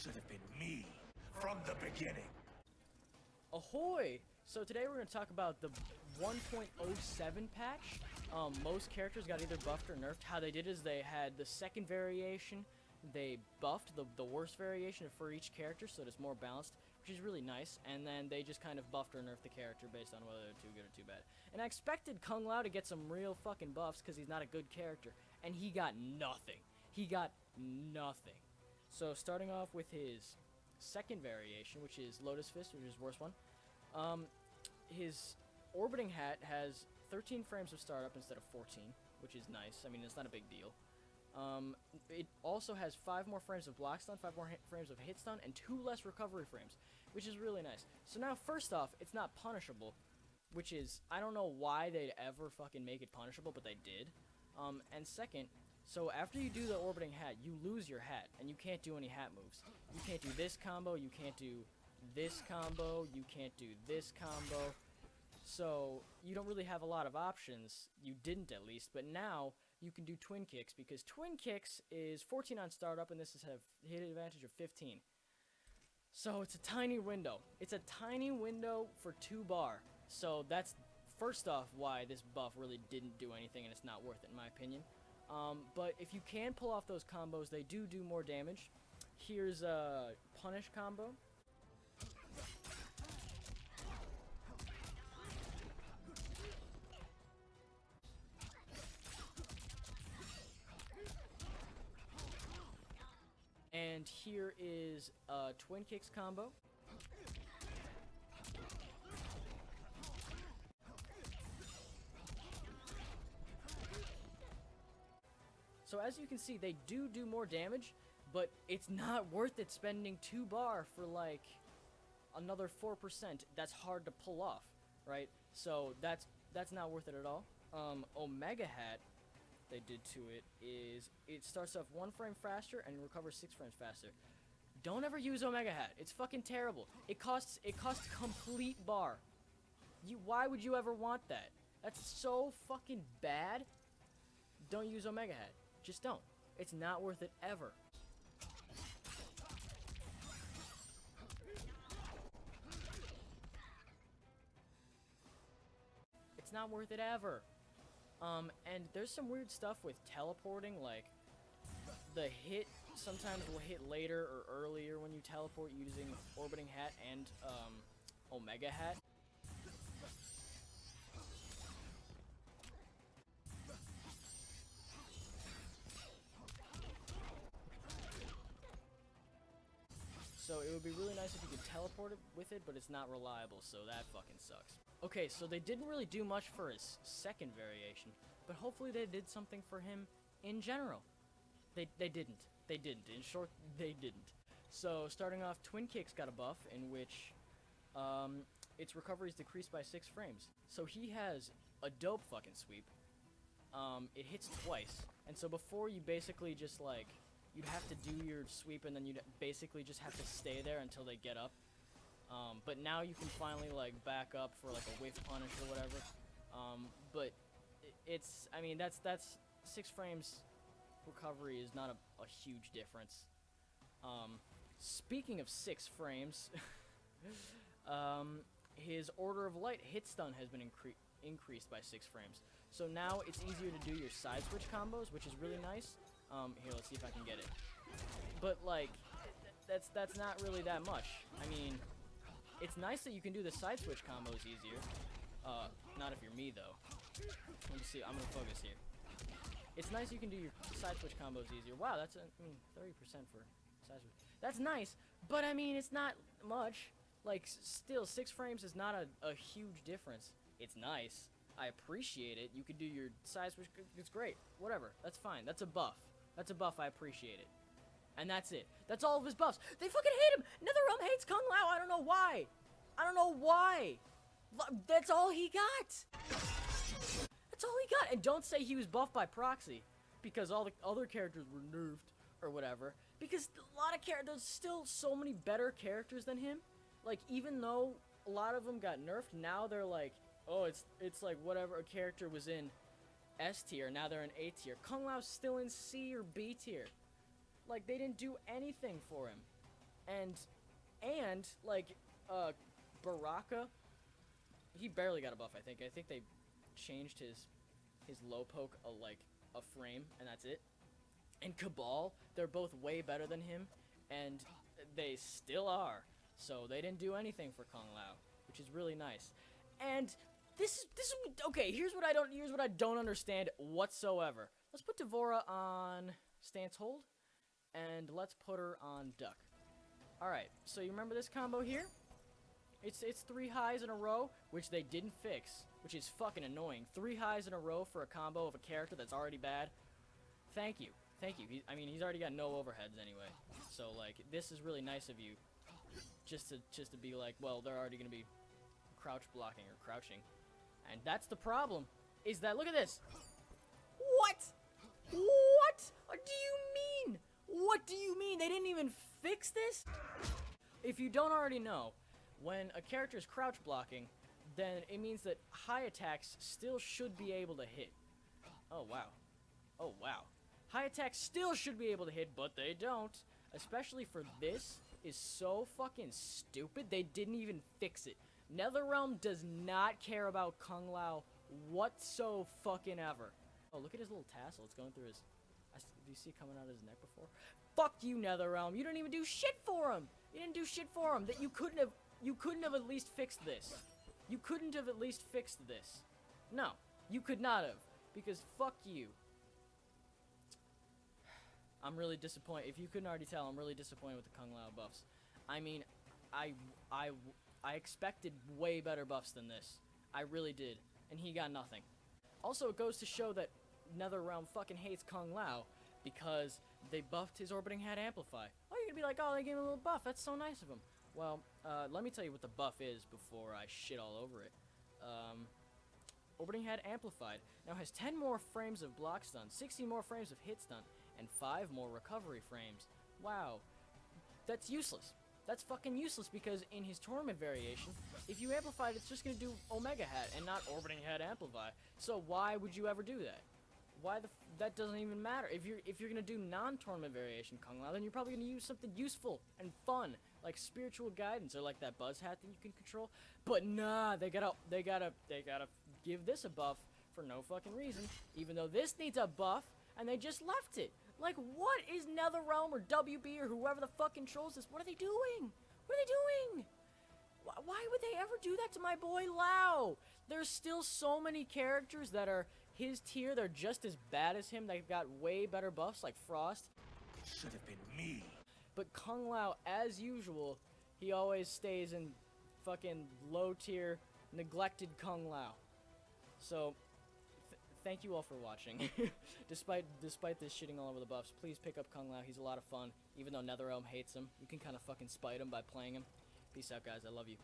should have been me from the beginning. Ahoy! So today we're going to talk about the 1.07 patch. Most characters got either buffed or nerfed. How they did is they had the second variation, they buffed the worst variation for each character so that it's more balanced, which is really nice, and then they just kind of buffed or nerfed the character based on whether they're too good or too bad. And I expected Kung Lao to get some real fucking buffs because he's not a good character, and he got nothing. He got nothing. So starting off with his second variation, which is Lotus Fist, which is the worst one. His orbiting hat has 13 frames of startup instead of 14, which is nice. I mean, it's not a big deal. It also has 5 more frames of block stun, 5 more frames of hit stun, and 2 less recovery frames, which is really nice. So now, first off, it's not punishable, which is, I don't know why they'd ever fucking make it punishable, but they did. And second, so after you do the orbiting hat, you lose your hat, and you can't do any hat moves. You can't do this combo, you can't do this combo, you can't do this combo. So you don't really have a lot of options. You didn't, at least, but now you can do twin kicks because twin kicks is 14 on startup and this is a hit advantage of 15. So it's a tiny window. It's a tiny window for 2 bar. So that's first off why this buff really didn't do anything and it's not worth it in my opinion. But if you can pull off those combos, they do more damage. Here's a punish combo. And here is a twin kicks combo. So as you can see, they do more damage, but it's not worth it spending 2 bar for like another 4%. That's hard to pull off, right? So that's not worth it at all. Omega Hat they did to it is it starts off 1 frame faster and recovers 6 frames faster. Don't ever use Omega Hat. It's fucking terrible. It costs complete bar. Why would you ever want that? That's so fucking bad. Don't use Omega Hat. Just don't. It's not worth it ever. It's not worth it ever. And there's some weird stuff with teleporting, like the hit sometimes will hit later or earlier when you teleport using orbiting hat and Omega Hat. So it would be really nice if you could teleport it with it, but it's not reliable, so that fucking sucks. Okay, so they didn't really do much for his second variation, but hopefully they did something for him in general. They didn't. They didn't. In short, they didn't. So starting off, twin kicks got a buff in which its recovery is decreased by 6 frames. So he has a dope fucking sweep. It hits twice, and so before you basically just like you'd have to do your sweep and then you'd basically just have to stay there until they get up. But now you can finally like back up for like a whiff punish or whatever. But it's, I mean, that's 6 frames recovery is not a huge difference. Speaking of 6 frames, his Order of Light hit stun has been increased by 6 frames. So now it's easier to do your side switch combos, which is really nice. Here, let's see if I can get it. But like, that's not really that much. I mean, it's nice that you can do the side switch combos easier. Not if you're me though. Let me see. I'm gonna focus here. It's nice you can do your side switch combos easier. Wow, that's I mean 30% for side switch. That's nice, but I mean it's not much. Like still 6 frames is not a huge difference. It's nice. I appreciate it. You can do your side switch. It's great. Whatever. That's fine. That's a buff. That's a buff. I appreciate it. And that's it. That's all of his buffs. They fucking hate him. NetherRealm hates Kung Lao. I don't know why. I don't know why. That's all he got. That's all he got. And don't say he was buffed by proxy, because all the other characters were nerfed or whatever. Because a lot of characters, there's still so many better characters than him. Like, even though a lot of them got nerfed, now they're like, oh, it's like whatever a character was in S tier, now they're in A tier. Kung Lao's still in C or B tier. Like, they didn't do anything for him. And like Baraka, he barely got a buff. I think they changed his low poke a frame, and that's it. And Cabal, they're both way better than him, and they still are. So they didn't do anything for Kung Lao, which is really nice. And this is okay. Here's what I don't understand whatsoever. Let's put Devora on stance hold, and let's put her on duck. All right. So you remember this combo here? It's 3 highs in a row, which they didn't fix, which is fucking annoying. 3 highs in a row for a combo of a character that's already bad. Thank you. I mean, he's already got no overheads anyway. So like, this is really nice of you, just to be like, well, they're already gonna be crouch blocking or crouching, and that's the problem. Is that, look at this? What? What do you mean? What do you mean? They didn't even fix this? If you don't already know, when a character is crouch blocking, then it means that high attacks still should be able to hit. Oh wow. Oh wow. High attacks still should be able to hit, but they don't. Especially for this is so fucking stupid. They didn't even fix it. NetherRealm does not care about Kung Lao whatso fucking ever. Oh, look at his little tassel. It's going through his... Do you see it coming out of his neck before? Fuck you, NetherRealm. You didn't even do shit for him. You didn't do shit for him. That you couldn't have at least fixed this. You couldn't have at least fixed this. No, you could not have, because fuck you. I'm really disappointed. If you couldn't already tell, I'm really disappointed with the Kung Lao buffs. I mean, I expected way better buffs than this. I really did, and he got nothing. Also, it goes to show that NetherRealm fucking hates Kung Lao because they buffed his Orbiting Head Amplify. Oh, you're gonna be like, oh, they gave him a little buff. That's so nice of him. Well, let me tell you what the buff is before I shit all over it. Orbiting Head Amplified now has 10 more frames of block stun, 60 more frames of hit stun, and 5 more recovery frames. Wow. That's useless. That's fucking useless because in his tournament variation, if you amplified, it's just gonna do Omega Hat and not Orbiting Head Amplify. So why would you ever do that? That doesn't even matter. If you're gonna do non-tournament variation Kung Lao, then you're probably gonna use something useful and fun, like spiritual guidance or like that buzz hat that you can control. But nah, they gotta give this a buff for no fucking reason, even though this needs a buff, and they just left it. Like, what is NetherRealm or WB or whoever the fuck controls this? What are they doing? What are they doing? Why would they ever do that to my boy Lao? There's still so many characters that are his tier. They're just as bad as him. They've got way better buffs, like Frost. It should have been me. But Kung Lao, as usual, he always stays in fucking low tier, neglected Kung Lao. So, thank you all for watching. Despite this shitting all over the buffs, please pick up Kung Lao. He's a lot of fun. Even though NetherRealm hates him, you can kind of fucking spite him by playing him. Peace out, guys. I love you.